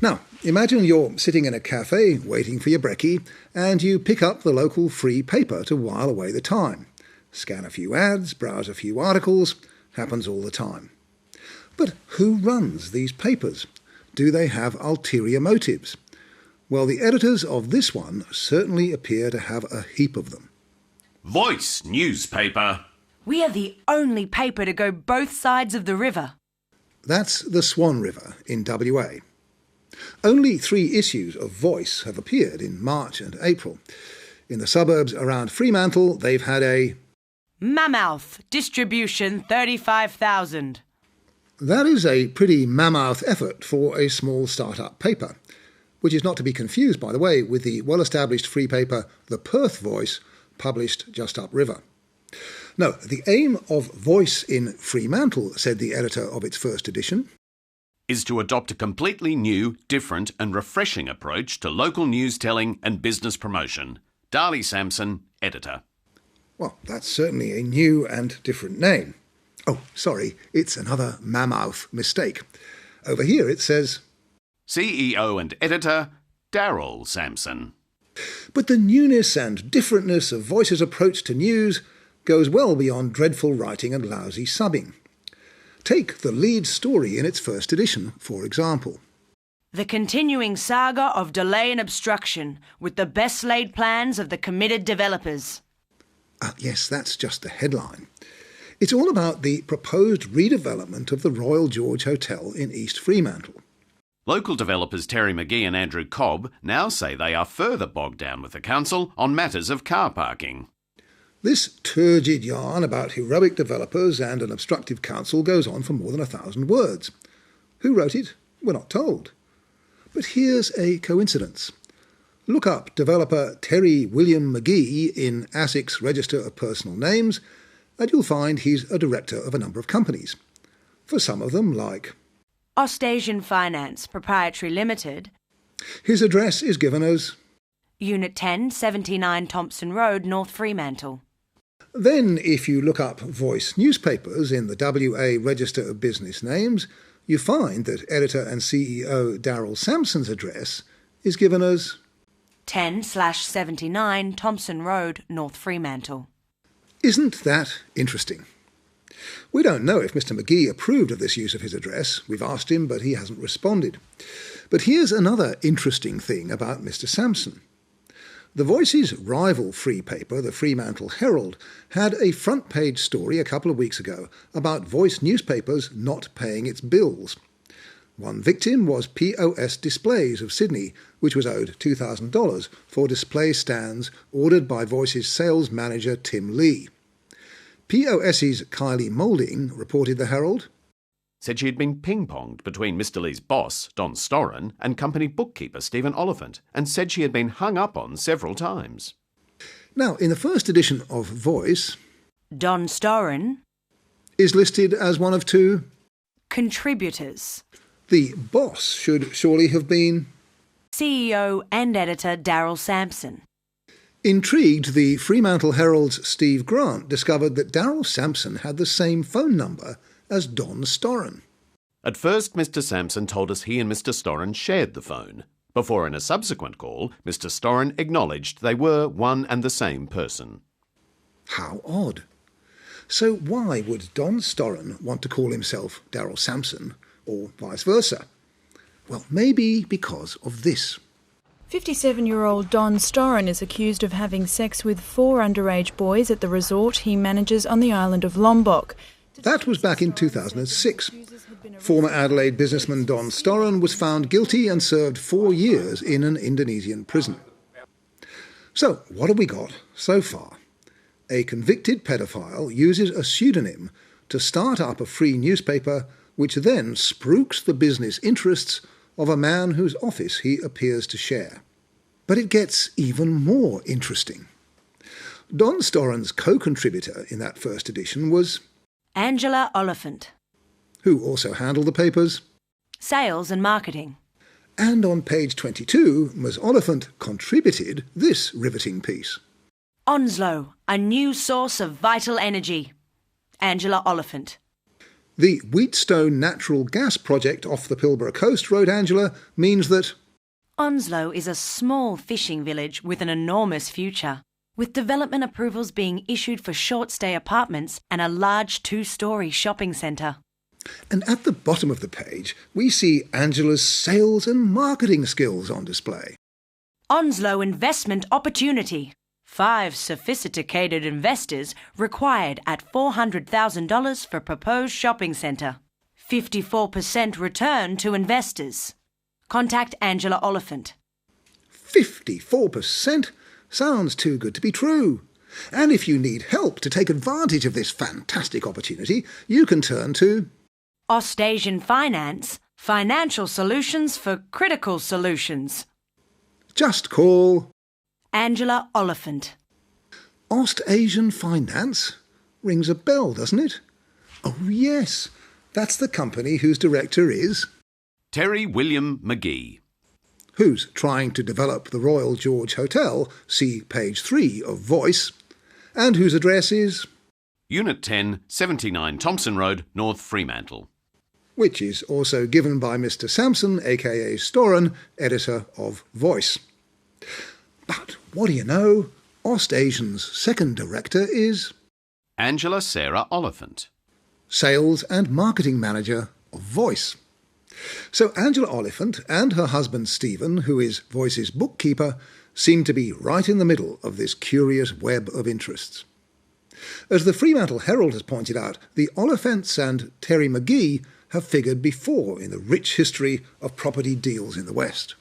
Now, imagine you're sitting in a cafe waiting for your brekky and you pick up the local free paper to while away the time. Scan a few ads, browse a few articles, happens all the time. But who runs these papers? Do they have ulterior motives? Well, the editors of this one certainly appear to have a heap of them. Voice newspaper. We are the only paper to go both sides of the river. That's the Swan River in WA. Only 3 issues of Voice have appeared in March and April. In the suburbs around Fremantle, they've had a Mammoth, distribution 35,000. That is a pretty mammoth effort for a small start-up paper, which is not to be confused, by the way, with the well-established free paper The Perth Voice, published just upriver. No, the aim of Voice in Fremantle, said the editor of its first edition, is to adopt a completely new, different and refreshing approach to local news telling and business promotion. Darley Sampson, editor. Well, that's certainly a new and different name. Oh, sorry, it's another mammoth mistake. Over here it says CEO and editor, Daryl Sampson. But the newness and differentness of Voice's approach to news goes well beyond dreadful writing and lousy subbing. Take the lead story in its first edition, for example. The continuing saga of delay and obstruction with the best laid plans of the committed developers. Yes, that's just the headline. It's all about the proposed redevelopment of the Royal George Hotel in East Fremantle. Local developers Terry MaGee and Andrew Cobb now say they are further bogged down with the council on matters of car parking. This turgid yarn about heroic developers and an obstructive council goes on for more than 1,000 words. Who wrote it? We're not told. But here's a coincidence. Look up developer Terry William MaGee in ASIC's Register of Personal Names, and you'll find he's a director of a number of companies. For some of them, like Ostasian Finance Proprietary Limited. His address is given as Unit 10, 79 Thompson Road, North Fremantle. Then, if you look up Voice newspapers in the WA Register of Business Names, you find that editor and CEO Daryl Sampson's address is given as 10/79 Thompson Road, North Fremantle. Isn't that interesting? We don't know if Mr McGee approved of this use of his address. We've asked him, but he hasn't responded. But here's another interesting thing about Mr Sampson. The Voice's rival free paper, the Fremantle Herald, had a front-page story a couple of weeks ago about Voice newspapers not paying its bills. One victim was POS Displays of Sydney, which was owed $2,000 for display stands ordered by Voice's sales manager Tim Lee. POS's Kylie Moulding, reported the Herald, said she had been ping-ponged between Mr Lee's boss, Don Storen, and company bookkeeper Stephen Oliphant, and said she had been hung up on several times. Now, in the first edition of Voice, Don Storen is listed as one of 2 contributors. The boss should surely have been CEO and editor Daryl Sampson. Intrigued, the Fremantle Herald's Steve Grant discovered that Daryl Sampson had the same phone number as Don Storen. At first, Mr Sampson told us he and Mr Storen shared the phone, before in a subsequent call, Mr Storen acknowledged they were one and the same person. How odd. So why would Don Storen want to call himself Daryl Sampson, or vice versa? Well, maybe because of this. 57-year-old Don Storen is accused of having sex with 4 underage boys at the resort he manages on the island of Lombok. That was back in 2006. Former Adelaide businessman Don Storen was found guilty and served 4 years in an Indonesian prison. So, what have we got so far? A convicted pedophile uses a pseudonym to start up a free newspaper which then spooks the business interests of a man whose office he appears to share. But it gets even more interesting. Don Storen's co-contributor in that first edition was Angela Oliphant, who also handled the papers, sales and marketing. And on page 22, Ms Oliphant contributed this riveting piece. Onslow, a new source of vital energy. Angela Oliphant. The Wheatstone natural gas project off the Pilbara coast, wrote Angela, means that Onslow is a small fishing village with an enormous future, with development approvals being issued for short-stay apartments and a large 2-storey shopping centre. And at the bottom of the page, we see Angela's sales and marketing skills on display. Onslow investment opportunity. 5 sophisticated investors required at $400,000 for proposed shopping centre. 54% return to investors. Contact Angela Oliphant. 54%? Sounds too good to be true. And if you need help to take advantage of this fantastic opportunity, you can turn to Ostasian Finance, financial solutions for critical solutions. Just call Angela Oliphant. Ostasian Finance? Rings a bell, doesn't it? Oh yes, that's the company whose director is Terry William MaGee. Who's trying to develop the Royal George Hotel, see page 3 of Voice, and whose address is Unit 10, 79 Thompson Road, North Fremantle. Which is also given by Mr. Sampson, aka Storen, editor of Voice. But what do you know? Ostasian's second director is Angela Sarah Oliphant. Sales and Marketing Manager of Voice. So Angela Oliphant and her husband Stephen, who is Voice's bookkeeper, seem to be right in the middle of this curious web of interests. As the Fremantle Herald has pointed out, the Oliphants and Terry MaGee have figured before in the rich history of property deals in the West.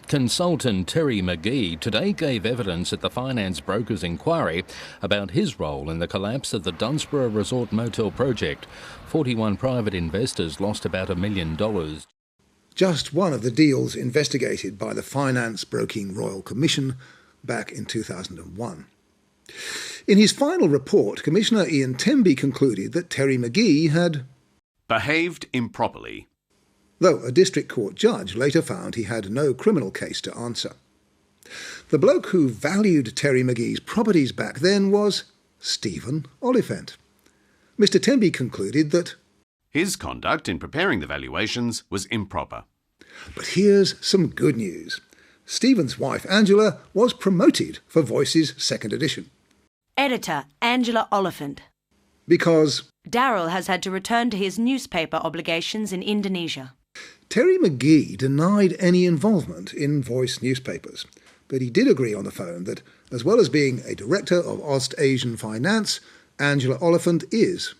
Consultant Terry MaGee today gave evidence at the finance broker's inquiry about his role in the collapse of the Dunsborough Resort Motel project. 41 private investors lost about $1 million. Just one of the deals investigated by the Finance Broking Royal Commission back in 2001. In his final report, Commissioner Ian Temby concluded that Terry MaGee had behaved improperly, though a district court judge later found he had no criminal case to answer. The bloke who valued Terry MaGee's properties back then was Stephen Oliphant. Mr. Temby concluded that his conduct in preparing the valuations was improper. But here's some good news. Stephen's wife Angela was promoted for Voice's second edition. Editor Angela Oliphant. Because Darryl has had to return to his newspaper obligations in Indonesia. Terry MaGee denied any involvement in Voice newspapers, but he did agree on the phone that, as well as being a director of Ostasian Finance, Angela Oliphant is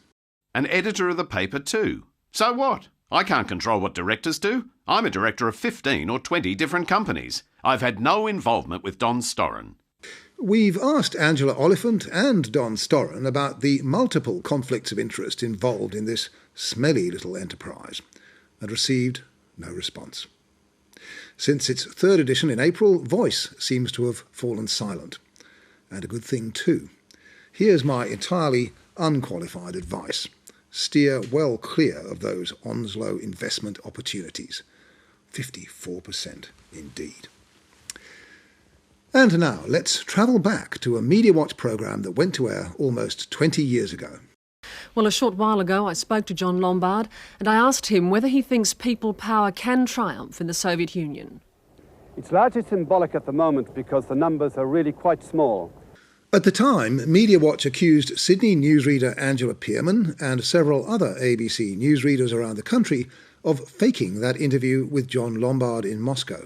an editor of the paper too. So what? I can't control what directors do. I'm a director of 15 or 20 different companies. I've had no involvement with Don Storen. We've asked Angela Oliphant and Don Storen about the multiple conflicts of interest involved in this smelly little enterprise, and received no response. Since its third edition in April, Voice seems to have fallen silent. And a good thing too. Here's my entirely unqualified advice. Steer well clear of those Onslow investment opportunities. 54% indeed. And now let's travel back to a Mediawatch programme that went to air almost 20 years ago. Well, a short while ago I spoke to John Lombard and I asked him whether he thinks people power can triumph in the Soviet Union. It's largely symbolic at the moment because the numbers are really quite small. At the time, Mediawatch accused Sydney newsreader Angela Pearman and several other ABC newsreaders around the country of faking that interview with John Lombard in Moscow.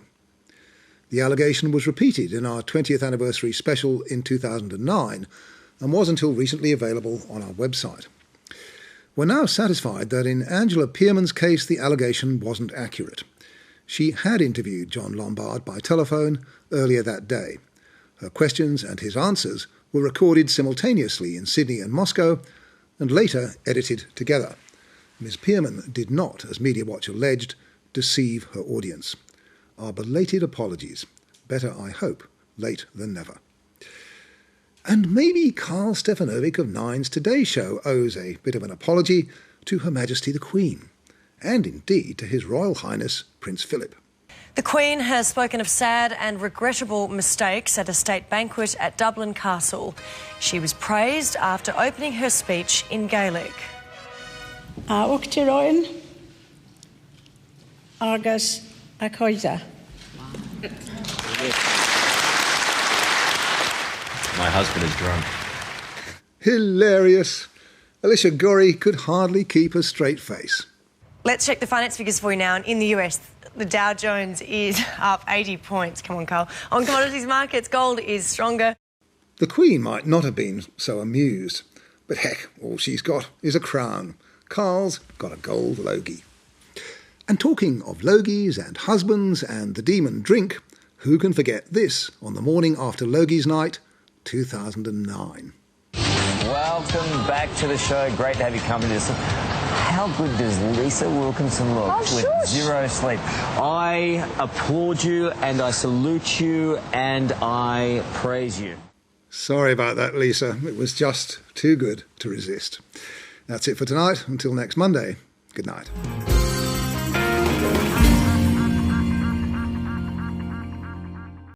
The allegation was repeated in our 20th anniversary special in 2009 and was until recently available on our website. We're now satisfied that in Angela Pearman's case the allegation wasn't accurate. She had interviewed John Lombard by telephone earlier that day. Her questions and his answers were recorded simultaneously in Sydney and Moscow and later edited together. Ms. Pearman did not, as Mediawatch alleged, deceive her audience. Our belated apologies. Better, I hope, late than never. And maybe Carl Stefanovic of Nine's Today Show owes a bit of an apology to Her Majesty the Queen, and indeed to His Royal Highness Prince Philip. The Queen has spoken of sad and regrettable mistakes at a state banquet at Dublin Castle. She was praised after opening her speech in Gaelic. ulterior agus a coisa. My husband is drunk. Hilarious. Alicia Gorry could hardly keep a straight face. Let's check the finance figures for you now. And in the US, the Dow Jones is up 80 points. Come on, Carl. On commodities markets, gold is stronger. The Queen might not have been so amused, but heck, all she's got is a crown. Carl's got a gold logie. And talking of logies and husbands and the demon drink, who can forget this on the morning after Logie's Night 2009? Welcome back to the show. Great to have you company. How good does Lisa Wilkinson look with zero sleep? I applaud you and I salute you and I praise you. Sorry about that, Lisa. It was just too good to resist. That's it for tonight. Until next Monday, good night.